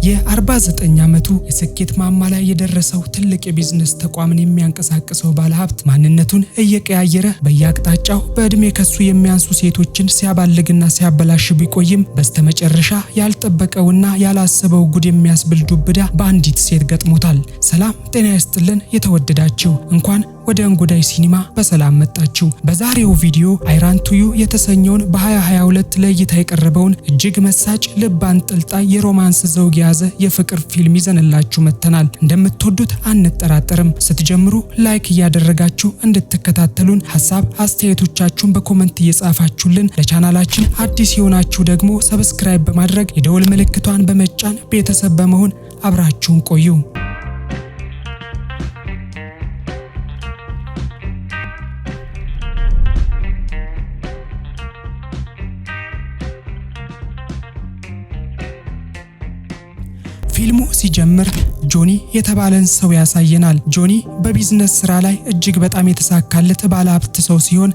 የ49 ዓመቱ የስኬት ማማ ላይ የደረሰው ትልቅ የቢዝነስ ተቋምን የሚያንቀሳቅሰው ባለሀብት ማንነቱን እየቀያየረ በየአቅጣጫው በእድሜ ከሱ የሚያንሱ ሴቶችን ሲያባልግና ሲያበላሽ ቢቆይም በስተመጨረሻ ያልጠበቀውና ያላሰበው ጉድ የሚያስብል ዱብዳ በአንዲት ሴት ገጥሞታል። ሰላም ጤና ይስጥልን የተወደዳችሁ እንኳን ወደ እንጉዳይ ሲኒማ በሰላም መጣችሁ። በዛሬው ቪዲዮ አይራን ቱ ዩ የተሰኘውን በ2022 ለእይታ የቀረበውን እጅግ መሳጭ ልብ አንጠልጣይ የሮማንስ ዘውግ የያዘ የፍቅር ፊልም ይዘንላችሁ መጥተናል። እንደምትወዱት አንጠራጠርም። ስትጀምሩ ላይክ እያደረጋችሁ እንድትከታተሉን፣ ሐሳብ አስተያየቶቻችሁን በኮሜንት እየጻፋችሁልን፣ ለቻናላችን አዲስ የሆናችሁ ደግሞ ሰብስክራይብ በማድረግ የደወል ምልክቷን በመጫን ቤተሰብ በመሆን አብራችሁን ቆዩ። ፊልሙ ሲጀምር ጆኒ የተባለን ሰው ያሳየናል። ጆኒ በቢዝነስ ስራ ላይ እጅግ በጣም የተሳካለት ባለሀብት ሰው ሲሆን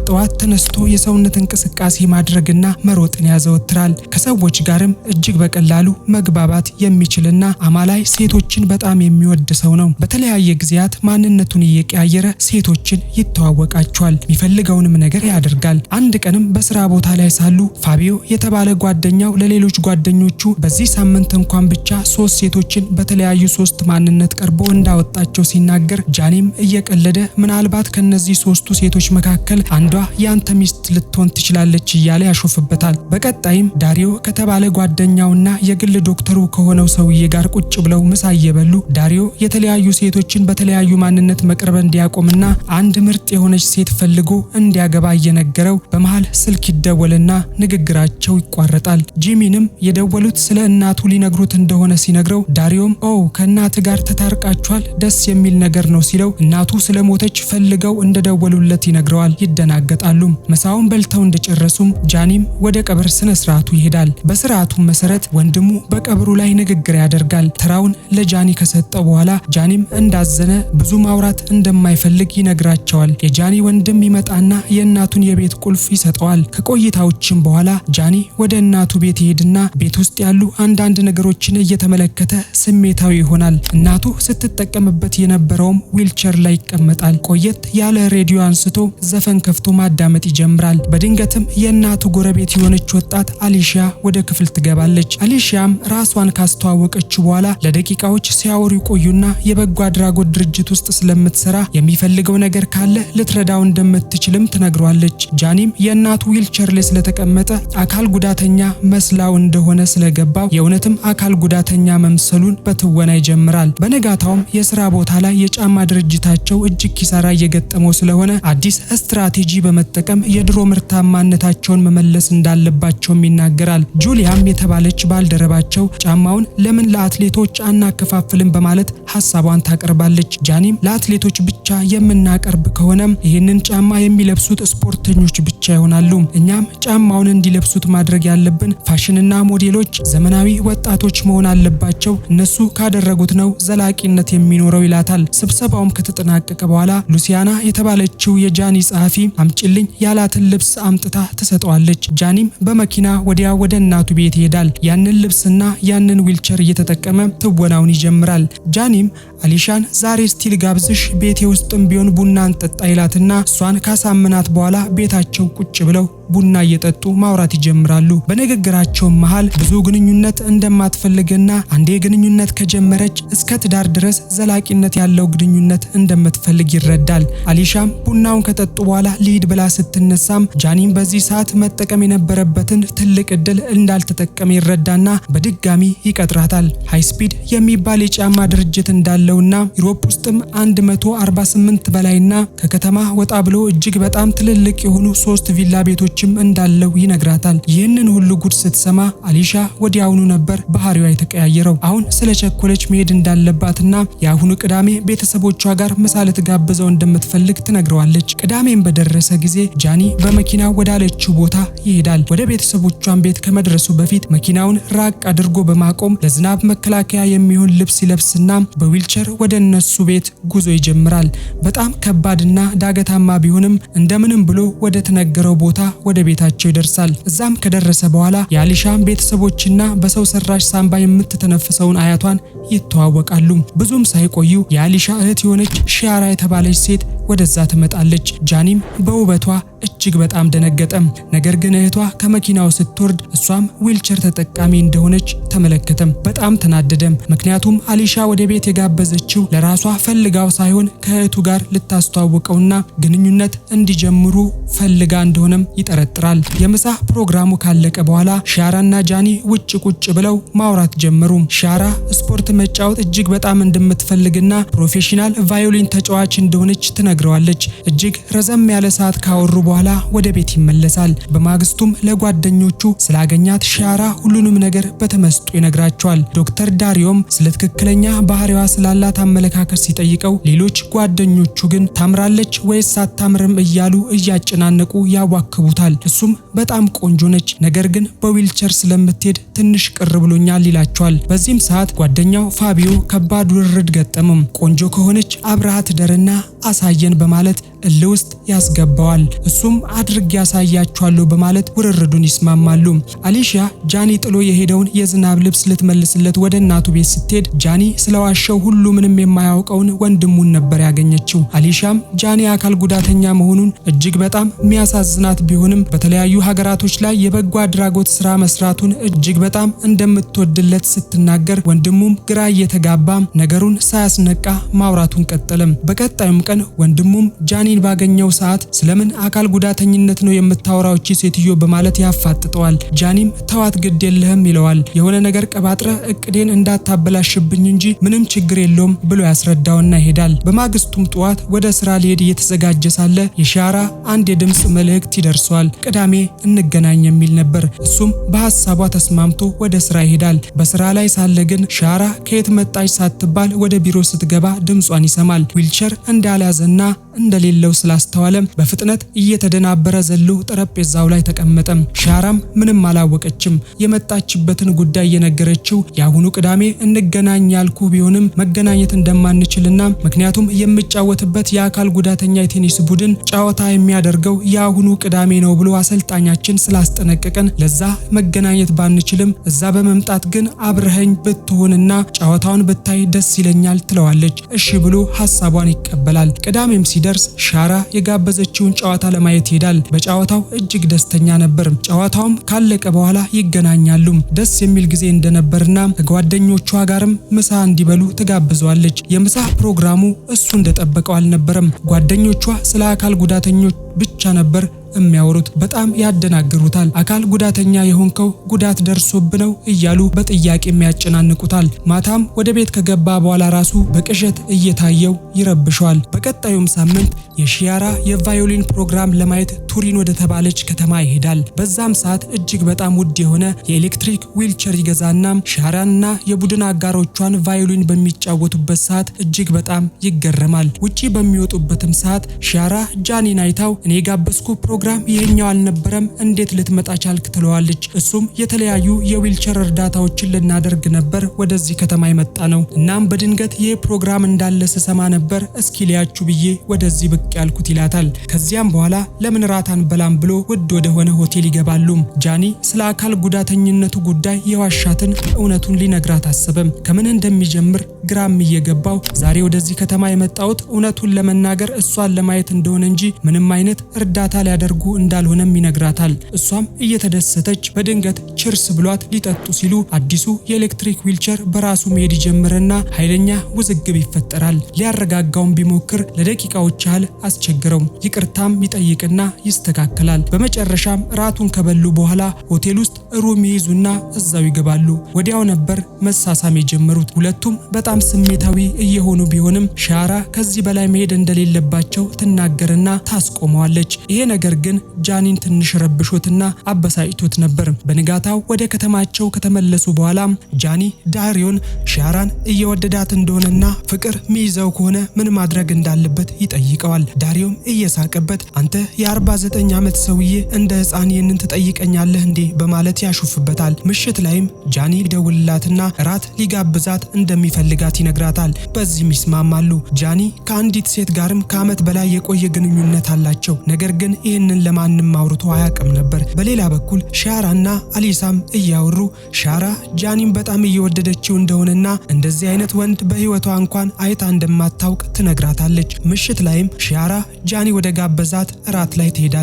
ጠዋት ተነስቶ የሰውነት እንቅስቃሴ ማድረግና መሮጥን ያዘወትራል። ከሰዎች ጋርም እጅግ በቀላሉ መግባባት የሚችልና አማላይ ሴቶችን በጣም የሚወድ ሰው ነው። በተለያየ ጊዜያት ማንነቱን እየቀያየረ ሴቶችን ይተዋወቃቸዋል። የሚፈልገውንም ነገር ያደርጋል። አንድ ቀንም በስራ ቦታ ላይ ሳሉ ፋቢዮ የተባለ ጓደኛው ለሌሎች ጓደኞቹ በዚህ ሳምንት እንኳን ብቻ 3 ሴቶችን በተለያዩ 3 ማንነት ቀርቦ እንዳወጣቸው ሲናገር ጃኒም እየቀለደ ምናልባት ከነዚህ 3ቱ ሴቶች መካከል አንዷ ያንተ ሚስት ልትሆን ትችላለች እያለ ያሾፍበታል። በቀጣይም ዳሪዮ ከተባለ ጓደኛውና የግል ዶክተሩ ከሆነው ሰውዬ ጋር ቁጭ ብለው ምሳ እየበሉ ዳሪዮ የተለያዩ ሴቶችን በተለያዩ ማንነት መቅረብ እንዲያቆምና አንድ ምርጥ የሆነች ሴት ፈልጎ እንዲያገባ እየነገረው በመሃል ስልክ ይደወልና ንግግራቸው ይቋረጣል። ጂሚንም የደወሉት ስለ እናቱ ሊነግሩት እንደሆነ ሲነግረው ዳሪዮም ከእናት ጋር ተታርቃችኋል፣ ደስ የሚል ነገር ነው ሲለው እናቱ ስለሞተች ፈልገው እንደደወሉለት ይነግረዋል። ይደናገጣሉ። ምሳውን በልተው እንደጨረሱም ጃኒም ወደ ቀብር ስነ ስርዓቱ ይሄዳል። በስርዓቱ መሰረት ወንድሙ በቀብሩ ላይ ንግግር ያደርጋል። ተራውን ለጃኒ ከሰጠው በኋላ ጃኒም እንዳዘነ ብዙ ማውራት እንደማይፈልግ ይነግራቸዋል። የጃኒ ወንድም ይመጣና የእናቱን የቤት ቁልፍ ይሰጠዋል። ከቆይታዎችም በኋላ ጃኒ ወደ እናቱ ቤት ይሄድና ቤት ውስጥ ያሉ አንዳንድ ነገሮችን እየተመለከተ ስሜታዊ ይሆናል። እናቱ ስትጠቀምበት የነበረውም ዊልቸር ላይ ይቀመጣል። ቆየት ያለ ሬዲዮ አንስቶ ዘፈን ከፍቶ ማዳመጥ ይጀምራል። በድንገትም የእናቱ ጎረቤት የሆነች ወጣት አሊሺያ ወደ ክፍል ትገባለች። አሊሺያም ራሷን ካስተዋወቀች በኋላ ለደቂቃዎች ሲያወሩ ይቆዩና የበጎ አድራጎት ድርጅት ውስጥ ስለምትሰራ የሚፈልገው ነገር ካለ ልትረዳው እንደምትችልም ትነግሯለች። ጃኒም የእናቱ ዊልቸር ላይ ስለተቀመጠ አካል ጉዳተኛ መስላው እንደሆነ ስለገባው የእውነትም አካል ጉዳተኛ መምሰሉን በትወና ይጀምራል። በነጋታውም የሥራ ቦታ ላይ የጫማ ድርጅታቸው እጅግ ኪሳራ እየገጠመው ስለሆነ አዲስ ስትራቴጂ በመጠቀም የድሮ ምርታማነታቸውን መመለስ እንዳለባቸውም ይናገራል። ጁሊያም የተባለች ባልደረባቸው ጫማውን ለምን ለአትሌቶች አናከፋፍልም በማለት ሐሳቧን ታቀርባለች። ጃኒም ለአትሌቶች ብቻ የምናቀርብ ከሆነም ይህንን ጫማ የሚለብሱት ስፖርተኞች ብቻ ይሆናሉ። እኛም ጫማውን እንዲለብሱት ማድረግ ያለብን ፋሽንና ሞዴሎች ዘመናዊ ወጣቶች መሆን አለባቸው፣ እነሱ ካደረጉት ነው ዘላቂነት የሚኖረው ይላታል። ስብሰባውም ከተጠናቀቀ በኋላ ሉሲያና የተባለችው የጃኒ ጸሐፊ አምጪልኝ ያላትን ልብስ አምጥታ ትሰጠዋለች። ጃኒም በመኪና ወዲያ ወደ እናቱ ቤት ይሄዳል። ያንን ልብስና ያንን ዊልቸር እየተጠቀመ ትወናውን ይጀምራል። ጃኒም አሊሻን ዛሬ ስቲል ጋብዝሽ ቤቴ ውስጥም ቢሆን ቡና እንጠጣ ይላትና እሷን ካሳመናት በኋላ ቤታቸው ቁጭ ብለው ቡና እየጠጡ ማውራት ይጀምራሉ። በንግግራቸው መሃል ብዙ ግንኙነት እንደማትፈልግና አንዴ ግንኙነት ከጀመረች እስከ ትዳር ድረስ ዘላቂነት ያለው ግንኙነት እንደምትፈልግ ይረዳል። አሊሻም ቡናውን ከጠጡ በኋላ ሊድ ብላ ስትነሳም ጃኒም በዚህ ሰዓት መጠቀም የነበረበትን ትልቅ እድል እንዳልተጠቀመ ይረዳና በድጋሚ ይቀጥራታል። ሃይስፒድ የሚባል የጫማ ድርጅት እንዳለውና ዩሮፕ ውስጥም 148 በላይና ከከተማ ወጣ ብሎ እጅግ በጣም ትልልቅ የሆኑ 3 ቪላ ቤቶች እንዳለው ይነግራታል። ይህንን ሁሉ ጉድ ስትሰማ አሊሻ ወዲያውኑ ነበር ባህሪዋ የተቀያየረው። አሁን ስለቸኮለች መሄድ እንዳለባትና የአሁኑ ቅዳሜ ቤተሰቦቿ ጋር ምሳ ልትጋብዘው እንደምትፈልግ ትነግረዋለች። ቅዳሜም በደረሰ ጊዜ ጃኒ በመኪና ወዳለችው ቦታ ይሄዳል። ወደ ቤተሰቦቿን ቤት ከመድረሱ በፊት መኪናውን ራቅ አድርጎ በማቆም ለዝናብ መከላከያ የሚሆን ልብስ ይለብስና በዊልቸር ወደ እነሱ ቤት ጉዞ ይጀምራል። በጣም ከባድና ዳገታማ ቢሆንም እንደምንም ብሎ ወደ ተነገረው ቦታ ወደ ቤታቸው ይደርሳል። እዛም ከደረሰ በኋላ የአሊሻን ቤተሰቦችና በሰው ሰራሽ ሳንባ የምትተነፍሰውን አያቷን ይተዋወቃሉ። ብዙም ሳይቆዩ የአሊሻ እህት የሆነች ሺያራ የተባለች ሴት ወደዛ ትመጣለች። ጃኒም በውበቷ እጅግ በጣም ደነገጠ። ነገር ግን እህቷ ከመኪናው ስትወርድ እሷም ዊልቸር ተጠቃሚ እንደሆነች ተመለከተ። በጣም ተናደደ። ምክንያቱም አሊሻ ወደ ቤት የጋበዘችው ለራሷ ፈልጋው ሳይሆን ከእህቱ ጋር ልታስተዋውቀውና ግንኙነት እንዲጀምሩ ፈልጋ እንደሆነም ይጠረጥራል። የምሳ ፕሮግራሙ ካለቀ በኋላ ሺያራና ጃኒ ውጭ ቁጭ ብለው ማውራት ጀመሩ። ሺያራ ስፖርት መጫወት እጅግ በጣም እንደምትፈልግና ፕሮፌሽናል ቫዮሊን ተጫዋች እንደሆነች ትነግረዋለች። እጅግ ረዘም ያለ ሰዓት ካወሩ በኋላ ወደ ቤት ይመለሳል። በማግስቱም ለጓደኞቹ ስላገኛት ሺያራ ሁሉንም ነገር በተመስጦ ይነግራቸዋል። ዶክተር ዳሪዮም ስለ ትክክለኛ ባህሪዋ ስላላት አመለካከት ሲጠይቀው ሌሎች ጓደኞቹ ግን ታምራለች ወይስ አታምርም እያሉ እያጨናነቁ ያዋክቡታል። እሱም በጣም ቆንጆ ነች፣ ነገር ግን በዊልቸር ስለምትሄድ ትንሽ ቅር ብሎኛል ይላቸዋል። በዚህም ሰዓት ጓደኛው ፋቢዮ ከባድ ውርርድ ገጠመም። ቆንጆ ከሆነች አብረሃት ደርና አሳየን በማለት እልህ ውስጥ ያስገባዋል። እሱም አድርግ ያሳያቸዋለሁ በማለት ውርርዱን ይስማማሉ። አሊሺያ ጃኒ ጥሎ የሄደውን የዝናብ ልብስ ልትመልስለት ወደ እናቱ ቤት ስትሄድ ጃኒ ስለዋሸው ሁሉ ምንም የማያውቀውን ወንድሙን ነበር ያገኘችው። አሊሺያም ጃኒ አካል ጉዳተኛ መሆኑን እጅግ በጣም የሚያሳዝናት ቢሆንም በተለያዩ ሀገራቶች ላይ የበጎ አድራጎት ስራ መስራቱን እጅግ በጣም እንደምትወድለት ስትናገር ወንድሙም ግራ እየተጋባ ነገሩን ሳያስነቃ ማውራቱን ቀጠለም። በቀጣዩም ቀን ወንድሙም ጃኒን ባገኘው ሰዓት ስለምን አካል ጉዳተኝነት ነው የምታወራው እቺ ሴትዮ በማለት ያፋጥጠዋል። ጃኒም ተዋት ግድ የለህም ይለዋል። የሆነ ነገር ቀባጥረ እቅዴን እንዳታበላሽብኝ እንጂ ምንም ችግር የለውም ብሎ ያስረዳውና ይሄዳል። በማግስቱም ጠዋት ወደ ስራ ሊሄድ እየተዘጋጀ ሳለ የሺያራ አንድ የድምጽ መልእክት ይደርሰዋል። ቅዳሜ እንገናኝ የሚል ነበር። እሱም በሐሳቧ ተስማምቶ ወደ ስራ ይሄዳል። በስራ ላይ ሳለ ግን ሺያራ ከየት መጣች ሳትባል ወደ ቢሮ ስትገባ ድምጿን ይሰማል። ዊልቸር እንዳልያዘና እንደሌለው ስላስተዋለ በፍጥነት እየተደናበረ ዘሎ ጠረጴዛው ላይ ተቀመጠ። ሺያራም ምንም አላወቀችም። የመጣችበትን ጉዳይ የነገረችው የአሁኑ ቅዳሜ እንገናኝ ያልኩ ቢሆንም መገናኘት እንደማንችልና ምክንያቱም የምጫወትበት የአካል ጉዳተኛ የቴኒስ ቡድን ጨዋታ የሚያደርገው የአሁኑ ቅዳሜ ነው ብሎ አሰልጣኛችን ስላስጠነቀቀን ለዛ መገናኘት ባንችልም እዛ በመምጣት ግን አብረኸኝ ብትሆንና ጨዋታውን ብታይ ደስ ይለኛል ትለዋለች። እሺ ብሎ ሐሳቧን ይቀበላል። ቅዳሜም ሲደርስ ሺያራ የጋበዘችውን ጨዋታ ለማየት ይሄዳል። በጨዋታው እጅግ ደስተኛ ነበር። ጨዋታውም ካለቀ በኋላ ይገናኛሉ። ደስ የሚል ጊዜ እንደነበርና ከጓደኞቿ ጋርም ምሳ እንዲበሉ ትጋብዘዋለች። የምሳ ፕሮግራሙ እሱ እንደጠበቀው አልነበረም። ጓደኞቿ ስለ አካል ጉዳተኞች ብቻ ነበር የሚያወሩት። በጣም ያደናግሩታል። አካል ጉዳተኛ የሆንከው ጉዳት ደርሶብነው እያሉ በጥያቄ የሚያጨናንቁታል። ማታም ወደ ቤት ከገባ በኋላ ራሱ በቅዠት እየታየው ይረብሸዋል። በቀጣዩም ሳምንት የሺያራ የቫዮሊን ፕሮግራም ለማየት ቱሪን ወደ ተባለች ከተማ ይሄዳል። በዛም ሰዓት እጅግ በጣም ውድ የሆነ የኤሌክትሪክ ዊልቸር ይገዛና ሺያራንና የቡድን አጋሮቿን ቫዮሊን በሚጫወቱበት ሰዓት እጅግ በጣም ይገረማል። ውጪ በሚወጡበትም ሰዓት ሺያራ ጃኒን አይታው እኔ ጋበዝኩ ፕሮግራም ይሄኛው አልነበረም እንዴት ልትመጣ ቻልክ ትለዋለች። እሱም የተለያዩ የዊልቸር እርዳታዎችን ልናደርግ ነበር ወደዚህ ከተማ የመጣ ነው። እናም በድንገት ይህ ፕሮግራም እንዳለ ስሰማ ነበር እስኪ ሊያችሁ ብዬ ወደዚህ ብቅ ያልኩት ይላታል። ከዚያም በኋላ ለምን ራት አንበላም ብሎ ውድ ወደ ሆነ ሆቴል ይገባሉ። ጃኒ ስለ አካል ጉዳተኝነቱ ጉዳይ የዋሻትን እውነቱን ሊነግራት አሰበም። ከምን እንደሚጀምር ግራም እየገባው ዛሬ ወደዚህ ከተማ የመጣሁት እውነቱን ለመናገር እሷን ለማየት እንደሆነ እንጂ ምንም አይነት እርዳታ ሊያደርጉ እንዳልሆነም ይነግራታል። እሷም እየተደሰተች በድንገት ችርስ ብሏት ሊጠጡ ሲሉ አዲሱ የኤሌክትሪክ ዊልቸር በራሱ መሄድ ይጀምርና ኃይለኛ ውዝግብ ይፈጠራል። ሊያረጋጋውም ቢሞክር ለደቂቃዎች ያህል አስቸግረው ይቅርታም ይጠይቅና ይስተካከላል። በመጨረሻም ራቱን ከበሉ በኋላ ሆቴል ውስጥ ሩም ይይዙና እዛው ይገባሉ። ወዲያው ነበር መሳሳም የጀመሩት። ሁለቱም በጣም ስሜታዊ እየሆኑ ቢሆንም ሺያራ ከዚህ በላይ መሄድ እንደሌለባቸው ትናገርና ታስቆመዋለች። ይሄ ነገር ግን ጃኒን ትንሽ ረብሾትና አበሳጭቶት ነበር። በንጋታው ወደ ከተማቸው ከተመለሱ በኋላ ጃኒ ዳሪዮን ሺያራን እየወደዳት እንደሆነና ፍቅር ሚይዘው ከሆነ ምን ማድረግ እንዳለበት ይጠይቀዋል። ዳሪዮም እየሳቀበት አንተ የ49 የ29 ዓመት ሰውዬ እንደ ሕፃን ይህንን ትጠይቀኛለህ እንዴ በማለት ያሹፍበታል። ምሽት ላይም ጃኒ ሊደውልላትና ራት ሊጋብዛት እንደሚፈልጋት ይነግራታል። በዚህም ይስማማሉ። ጃኒ ከአንዲት ሴት ጋርም ከዓመት በላይ የቆየ ግንኙነት አላቸው። ነገር ግን ይህንን ለማንም አውርቶ አያውቅም ነበር። በሌላ በኩል ሻራና አሊሳም እያወሩ ሻራ ጃኒን በጣም እየወደደችው እንደሆነና እንደዚህ አይነት ወንድ በህይወቷ እንኳን አይታ እንደማታውቅ ትነግራታለች። ምሽት ላይም ሻራ ጃኒ ወደ ጋበዛት ራት ላይ ትሄዳለች።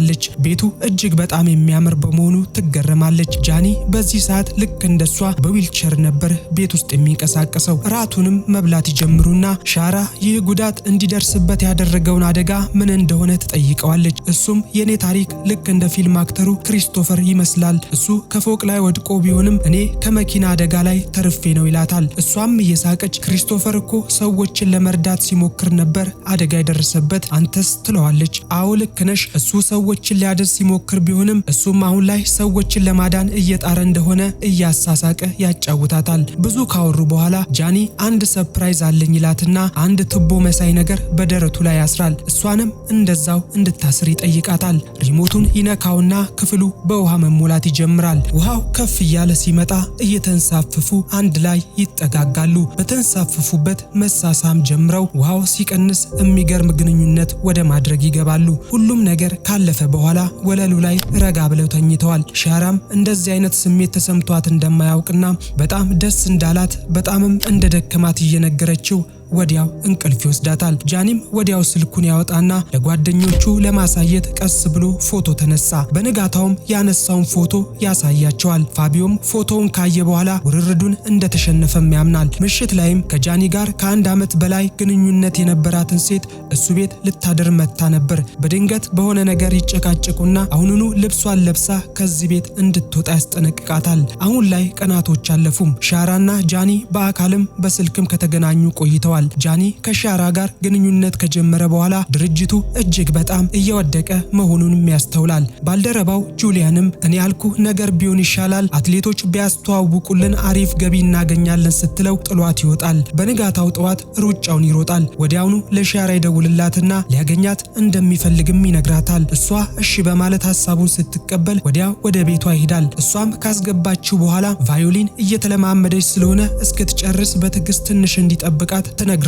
ቤቱ እጅግ በጣም የሚያምር በመሆኑ ትገረማለች። ጃኒ በዚህ ሰዓት ልክ እንደሷ በዊልቸር ነበር ቤት ውስጥ የሚንቀሳቀሰው። ራቱንም መብላት ይጀምሩና ሻራ ይህ ጉዳት እንዲደርስበት ያደረገውን አደጋ ምን እንደሆነ ትጠይቀዋለች። እሱም የኔ ታሪክ ልክ እንደ ፊልም አክተሩ ክሪስቶፈር ይመስላል። እሱ ከፎቅ ላይ ወድቆ ቢሆንም እኔ ከመኪና አደጋ ላይ ተርፌ ነው ይላታል። እሷም እየሳቀች ክሪስቶፈር እኮ ሰዎችን ለመርዳት ሲሞክር ነበር አደጋ የደረሰበት አንተስ ትለዋለች። አዎ ልክ ነሽ፣ እሱ ሰዎችን ሊያድን ሲሞክር ቢሆንም እሱም አሁን ላይ ሰዎችን ለማዳን እየጣረ እንደሆነ እያሳሳቀ ያጫውታታል። ብዙ ካወሩ በኋላ ጃኒ አንድ ሰርፕራይዝ አለኝ ይላትና አንድ ቱቦ መሳይ ነገር በደረቱ ላይ ያስራል። እሷንም እንደዛው እንድታስር ይጠይቃታል። ሪሞቱን ይነካውና ክፍሉ በውሃ መሞላት ይጀምራል። ውሃው ከፍ እያለ ሲመጣ እየተንሳፈፉ አንድ ላይ ይጠጋጋሉ። በተንሳፈፉበት መሳሳም ጀምረው ውሃው ሲቀንስ የሚገርም ግንኙነት ወደ ማድረግ ይገባሉ። ሁሉም ነገር ካለፈ በኋላ ወለሉ ላይ ረጋ ብለው ተኝተዋል። ሻራም እንደዚህ አይነት ስሜት ተሰምቷት እንደማያውቅና በጣም ደስ እንዳላት በጣምም እንደደከማት እየነገረችው ወዲያው እንቅልፍ ይወስዳታል። ጃኒም ወዲያው ስልኩን ያወጣና ለጓደኞቹ ለማሳየት ቀስ ብሎ ፎቶ ተነሳ። በንጋታውም ያነሳውን ፎቶ ያሳያቸዋል። ፋቢዮም ፎቶውን ካየ በኋላ ውርርዱን እንደተሸነፈም ያምናል። ምሽት ላይም ከጃኒ ጋር ከአንድ ዓመት በላይ ግንኙነት የነበራትን ሴት እሱ ቤት ልታደር መጥታ ነበር። በድንገት በሆነ ነገር ይጨቃጨቁና አሁኑኑ ልብሷን ለብሳ ከዚህ ቤት እንድትወጣ ያስጠነቅቃታል። አሁን ላይ ቀናቶች አለፉም። ሻራና ጃኒ በአካልም በስልክም ከተገናኙ ቆይተዋል። ጃኒ ከሻራ ጋር ግንኙነት ከጀመረ በኋላ ድርጅቱ እጅግ በጣም እየወደቀ መሆኑንም ያስተውላል። ባልደረባው ጁሊያንም እኔ ያልኩ ነገር ቢሆን ይሻላል፣ አትሌቶች ቢያስተዋውቁልን አሪፍ ገቢ እናገኛለን ስትለው ጥሏት ይወጣል። በንጋታው ጠዋት ሩጫውን ይሮጣል። ወዲያውኑ ለሻራ ይደውልላትና ሊያገኛት እንደሚፈልግም ይነግራታል። እሷ እሺ በማለት ሐሳቡን ስትቀበል ወዲያው ወደ ቤቷ ይሄዳል። እሷም ካስገባችው በኋላ ቫዮሊን እየተለማመደች ስለሆነ እስክትጨርስ በትዕግስት ትንሽ እንዲጠብቃት ትነግረዋለች።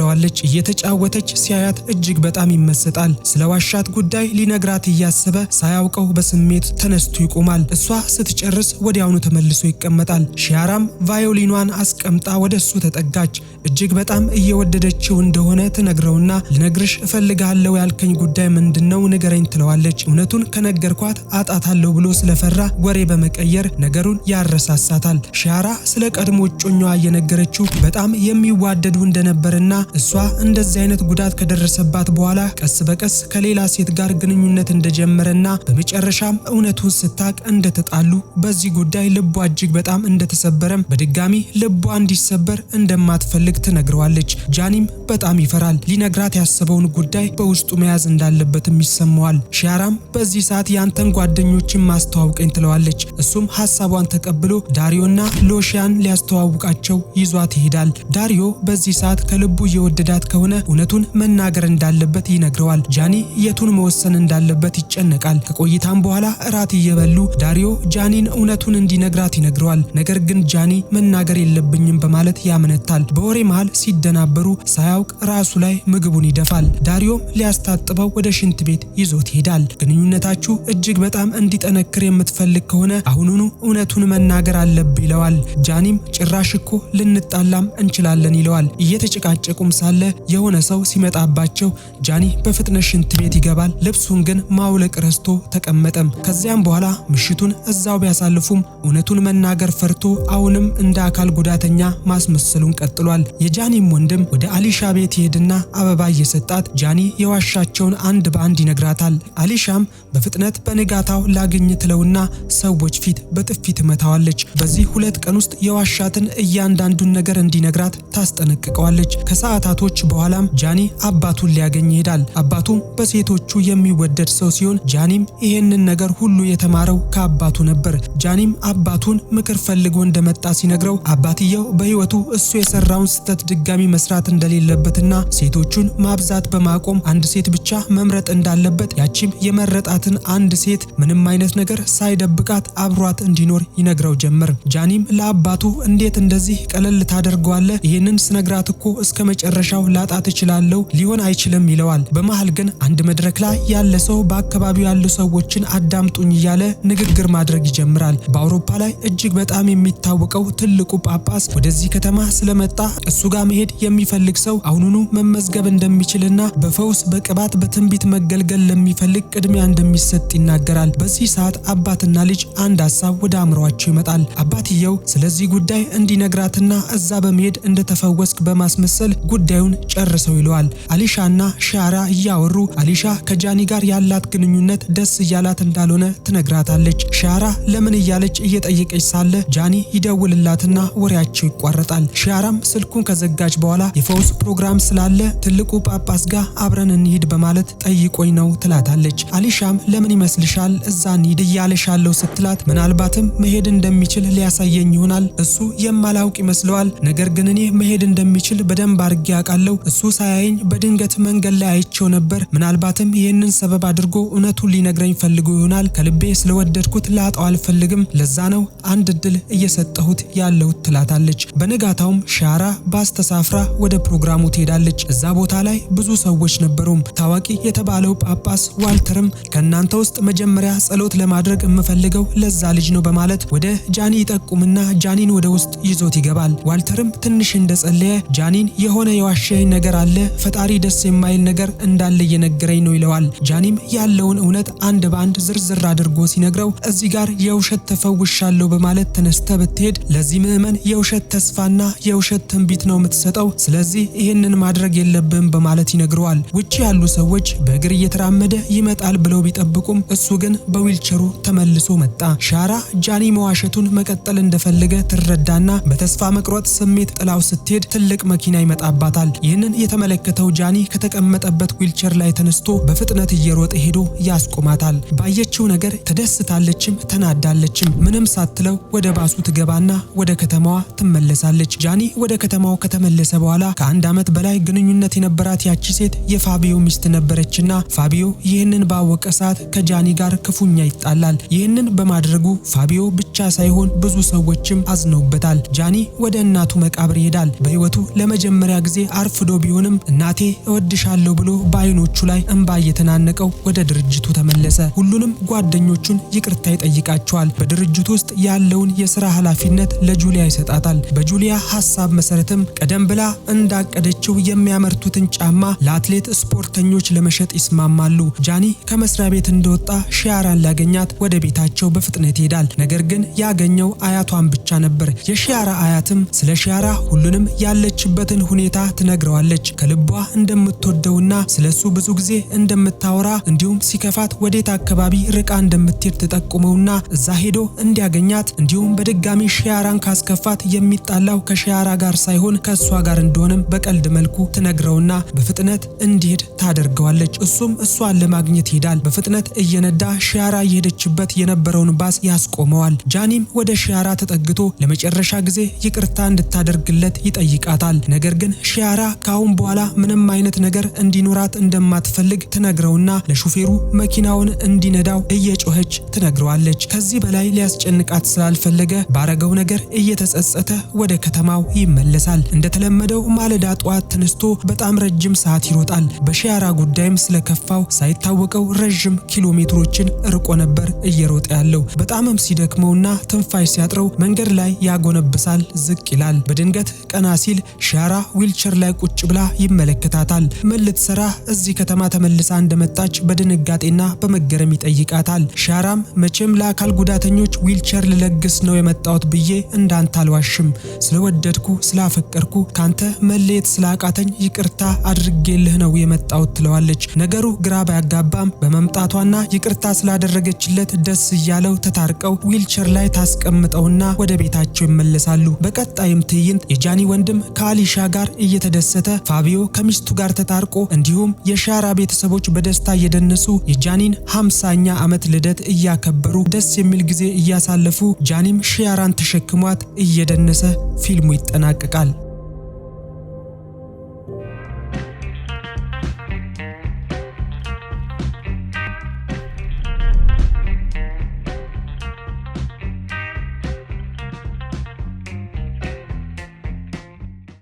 እየተጫወተች ሲያያት እጅግ በጣም ይመሰጣል። ስለ ዋሻት ጉዳይ ሊነግራት እያሰበ ሳያውቀው በስሜት ተነስቶ ይቆማል። እሷ ስትጨርስ ወዲያውኑ ተመልሶ ይቀመጣል። ሻራም ቫዮሊኗን አስቀምጣ ወደሱ ተጠጋች። እጅግ በጣም እየወደደችው እንደሆነ ትነግረውና ልነግርሽ እፈልጋለሁ ያልከኝ ጉዳይ ምንድነው ንገረኝ ትለዋለች። እውነቱን ከነገርኳት አጣታለሁ ብሎ ስለፈራ ወሬ በመቀየር ነገሩን ያረሳሳታል። ሻራ ስለ ቀድሞ እጮኛዋ እየነገረችው በጣም የሚዋደዱ እንደነበርና እሷ እንደዚህ አይነት ጉዳት ከደረሰባት በኋላ ቀስ በቀስ ከሌላ ሴት ጋር ግንኙነት እንደጀመረና በመጨረሻም እውነቱን ስታቅ እንደተጣሉ በዚህ ጉዳይ ልቧ እጅግ በጣም እንደተሰበረም በድጋሚ ልቧ እንዲሰበር እንደማትፈልግ ትነግረዋለች። ጃኒም በጣም ይፈራል። ሊነግራት ያሰበውን ጉዳይ በውስጡ መያዝ እንዳለበትም ይሰማዋል። ሻራም በዚህ ሰዓት ያንተን ጓደኞችን ማስተዋወቀኝ ትለዋለች። እሱም ሐሳቧን ተቀብሎ ዳሪዮና ሎሺያን ሊያስተዋውቃቸው ይዟት ይሄዳል። ዳሪዮ በዚህ ሰዓት ከልቡ የወደዳት ከሆነ እውነቱን መናገር እንዳለበት ይነግረዋል። ጃኒ የቱን መወሰን እንዳለበት ይጨነቃል። ከቆይታም በኋላ እራት እየበሉ ዳሪዮ ጃኒን እውነቱን እንዲነግራት ይነግረዋል። ነገር ግን ጃኒ መናገር የለብኝም በማለት ያመነታል። በወሬ መሃል ሲደናበሩ ሳያውቅ ራሱ ላይ ምግቡን ይደፋል። ዳሪዮም ሊያስታጥበው ወደ ሽንት ቤት ይዞት ይሄዳል። ግንኙነታችሁ እጅግ በጣም እንዲጠነክር የምትፈልግ ከሆነ አሁኑኑ እውነቱን መናገር አለብህ ይለዋል። ጃኒም ጭራሽ እኮ ልንጣላም እንችላለን ይለዋል። እየተጨቃጨቁም ሳለ የሆነ ሰው ሲመጣባቸው ጃኒ በፍጥነት ሽንት ቤት ይገባል። ልብሱን ግን ማውለቅ ረስቶ ተቀመጠም። ከዚያም በኋላ ምሽቱን እዛው ቢያሳልፉም እውነቱን መናገር ፈርቶ አሁንም እንደ አካል ጉዳተኛ ማስመሰሉን ቀጥሏል። የጃኒም ወንድም ወደ አሊሻ ቤት ይሄድና አበባ እየሰጣት ጃኒ የዋሻቸውን አንድ በአንድ ይነግራታል። አሊሻም በፍጥነት በንጋታው ላገኝ ትለውና ሰዎች ፊት በጥፊ ትመታዋለች። በዚህ 2 ቀን ውስጥ የዋሻትን እያንዳንዱን ነገር እንዲነግራት ታስጠነቅቀዋለች። ከሰዓታቶች በኋላም ጃኒ አባቱን ሊያገኝ ይሄዳል። አባቱም በሴቶቹ የሚወደድ ሰው ሲሆን ጃኒም ይሄንን ነገር ሁሉ የተማረው ከአባቱ ነበር። ጃኒም አባቱን ምክር ፈልጎ እንደመጣ ሲነግረው አባትየው በህይወቱ እሱ የሰራውን ስህተት ድጋሚ መስራት እንደሌለበትና ሴቶቹን ማብዛት በማቆም አንድ ሴት ብቻ መምረጥ እንዳለበት ያቺም የመረጣት ያፈቀራትን አንድ ሴት ምንም አይነት ነገር ሳይደብቃት አብሯት እንዲኖር ይነግረው ጀመር። ጃኒም ለአባቱ እንዴት እንደዚህ ቀለል ታደርገዋለህ? ይሄንን ስነግራት እኮ እስከ መጨረሻው ላጣት እችላለሁ፣ ሊሆን አይችልም ይለዋል። በመሃል ግን አንድ መድረክ ላይ ያለ ሰው በአካባቢው ያሉ ሰዎችን አዳምጡኝ እያለ ንግግር ማድረግ ይጀምራል። በአውሮፓ ላይ እጅግ በጣም የሚታወቀው ትልቁ ጳጳስ ወደዚህ ከተማ ስለመጣ እሱ ጋር መሄድ የሚፈልግ ሰው አሁኑኑ መመዝገብ እንደሚችልና በፈውስ በቅባት በትንቢት መገልገል ለሚፈልግ ቅድሚያ እንደሚሰጥ ይናገራል። በዚህ ሰዓት አባትና ልጅ አንድ ሐሳብ ወደ አእምሯቸው ይመጣል። አባትየው ስለዚህ ጉዳይ እንዲነግራትና እዛ በመሄድ እንደተፈወስክ በማስመሰል ጉዳዩን ጨርሰው ይለዋል። አሊሻና ሻራ እያወሩ አሊሻ ከጃኒ ጋር ያላት ግንኙነት ደስ እያላት እንዳልሆነ ትነግራታለች። ሻራ ለምን እያለች እየጠየቀች ሳለ ጃኒ ይደውልላትና ወሬያቸው ይቋረጣል። ሻራም ስልኩን ከዘጋች በኋላ የፈውስ ፕሮግራም ስላለ ትልቁ ጳጳስ ጋር አብረን እንሂድ በማለት ጠይቆኝ ነው ትላታለች። አሊሻም ለምን ይመስልሻል እዛ እንሂድ እያለሻለሁ ስትላት ምናልባትም መሄድ እንደሚችል ሊያሳየኝ ይሆናል። እሱ የማላውቅ ይመስለዋል፣ ነገር ግን እኔ መሄድ እንደሚችል በደንብ አድርጌ አውቃለሁ። እሱ ሳያየኝ በድንገት መንገድ ላይ አይቼው ነበር። ምናልባትም ይህንን ሰበብ አድርጎ እውነቱን ሊነግረኝ ፈልጎ ይሆናል። ከልቤ ስለወደድኩት ላጣው አልፈልግም፣ ለዛ ነው አንድ እድል እየሰጠሁት ያለሁት ትላታለች። በነጋታውም ሻራ ባስ ተሳፍራ ወደ ፕሮግራሙ ትሄዳለች። እዛ ቦታ ላይ ብዙ ሰዎች ነበሩም። ታዋቂ የተባለው ጳጳስ ዋልተርም ከእናንተ ውስጥ መጀመሪያ ጸሎት ለማድረግ የምፈልገው ለዛ ልጅ ነው በማለት ወደ ጃኒ ይጠቁምና ጃኒን ወደ ውስጥ ይዞት ይገባል። ዋልተርም ትንሽ እንደጸለየ ጃኒን የሆነ የዋሸኝ ነገር አለ፣ ፈጣሪ ደስ የማይል ነገር እንዳለ እየነገረኝ ነው ይለዋል። ጃኒም ያለውን እውነት አንድ ባንድ ዝርዝር አድርጎ ሲነግረው እዚህ ጋር የውሸት ተፈውሻለሁ በማለት ተነስተ ብትሄድ ለዚህ ምዕመን የውሸት ተስፋና የውሸት ትንቢት ነው የምትሰጠው፣ ስለዚህ ይህንን ማድረግ የለብህም በማለት ይነግረዋል። ውጪ ያሉ ሰዎች በእግር እየተራመደ ይመጣል ብለው ቢጠብቁም እሱ ግን በዊልቸሩ ተመልሶ መጣ። ሻራ ጃኒ መዋሸቱን መቀጠል እንደፈለገ ትረዳና በተስፋ መቁረጥ ስሜት ጥላው ስትሄድ ትልቅ መኪና ይመጣባታል። ይህንን የተመለከተው ጃኒ ከተቀመጠበት ዊልቸር ላይ ተነስቶ በፍጥነት እየሮጠ ሄዶ ያስቆማታል። ባየችው ነገር ተደስታለችም ተናዳለችም። ምንም ሳትለው ወደ ባሱ ትገባና ወደ ከተማዋ ትመለሳለች። ጃኒ ወደ ከተማው ከተመለሰ በኋላ ከአንድ ዓመት በላይ ግንኙነት የነበራት ያቺ ሴት የፋቢዮ ሚስት ነበረችና ፋቢዮ ይህንን ባወቀ ሰዓት ከጃኒ ጋር ክፉኛ ይጣላል። ይህንን በማድረጉ ፋቢዮ ብቻ ሳይሆን ብዙ ሰዎችም አዝነውበታል። ጃኒ ወደ እናቱ መቃብር ይሄዳል። በህይወቱ ለመጀመሪያ ጊዜ አርፍዶ ቢሆንም እናቴ እወድሻለሁ ብሎ በአይኖቹ ላይ እንባ እየተናነቀው ወደ ድርጅቱ ተመለሰ። ሁሉንም ጓደኞቹን ይቅርታ ይጠይቃቸዋል። በድርጅቱ ውስጥ ያለውን የሥራ ኃላፊነት ለጁሊያ ይሰጣታል። በጁሊያ ሐሳብ መሰረትም ቀደም ብላ እንዳቀደችው የሚያመርቱትን ጫማ ለአትሌት ስፖርተኞች ለመሸጥ ይስማማሉ። ጃኒ ከመስሪያ ቤት እንደወጣ ሺያራን ሊያገኛት ወደ ቤታቸው በፍጥነት ይሄዳል። ነገር ግን ያገኘው አያቷን ብቻ ነበር። የሺያራ አያትም ስለ ሺያራ ሁሉንም ያለችበትን ሁኔታ ትነግረዋለች። ከልቧ እንደምትወደውና ስለሱ ብዙ ጊዜ እንደምታወራ እንዲሁም ሲከፋት ወዴት አካባቢ ርቃ እንደምትሄድ ተጠቁመውና እዛ ሄዶ እንዲያገኛት እንዲሁም በድጋሚ ሺያራን ካስከፋት የሚጣላው ከሺያራ ጋር ሳይሆን ከሷ ጋር እንደሆነም በቀልድ መልኩ ትነግረውና በፍጥነት እንዲሄድ ታደርገዋለች። እሱም እሷን ለማግኘት ይሄዳል። በፍጥነት እየነዳ ሺያራ የሄደችበት የነበረውን ባስ ያስቆመዋል። ጃኒም ወደ ሺያራ ተጠግቶ ለመጨረሻ ጊዜ ይቅርታ እንድታደርግለት ይጠይቃታል። ነገር ግን ሺያራ ካሁን በኋላ ምንም አይነት ነገር እንዲኖራት እንደማትፈልግ ትነግረውና ለሹፌሩ መኪናውን እንዲነዳው እየጮኸች ትነግረዋለች። ከዚህ በላይ ሊያስጨንቃት ስላልፈለገ ባረገው ነገር እየተጸጸተ ወደ ከተማው ይመለሳል። እንደተለመደው ማለዳ ጧት ተነስቶ በጣም ረጅም ሰዓት ይሮጣል። በሺያራ ጉዳይም ስለከፋው ሳይታወቀው ረጅም ኪሎ ሜትሮችን ርቆ ነበር እየሮጠ ያለው። በጣምም ሲደክመውና ትንፋሽ ሲያጥረው መንገድ ላይ ያጎነብሳል፣ ዝቅ ይላል። በድንገት ቀና ሲል ሺያራ ዊልቸር ላይ ቁጭ ብላ ይመለከታታል። ምን ልትሰራ እዚህ ከተማ ተመልሳ እንደመጣች በድንጋጤና በመገረም ይጠይቃታል። ሺያራም መቼም ለአካል ጉዳተኞች ዊልቸር ልለግስ ነው የመጣሁት ብዬ እንዳንተ አልዋሽም፣ ስለወደድኩ ስላፈቀርኩ ካንተ መለየት ስላቃተኝ ይቅርታ አድርጌልህ ነው የመጣሁት ትለዋለች። ነገሩ ግራ ባያጋባም በመምጣቷና ይቅርታ ስላደረገችለት ደስ እያለው ተታርቀው ዊልቸር ላይ ታስቀምጠውና ወደ ቤታቸው ይመለሳሉ። በቀጣይም ትዕይንት የጃኒ ወንድም ከአሊሻ ጋር እየተደሰተ ፋቢዮ ከሚስቱ ጋር ተታርቆ እንዲሁም የሺያራ ቤተሰቦች በደስታ እየደነሱ የጃኒን 50ኛ ዓመት ልደት እያከበሩ ደስ የሚል ጊዜ እያሳለፉ ጃኒም ሺያራን ተሸክሟት እየደነሰ ፊልሙ ይጠናቀቃል።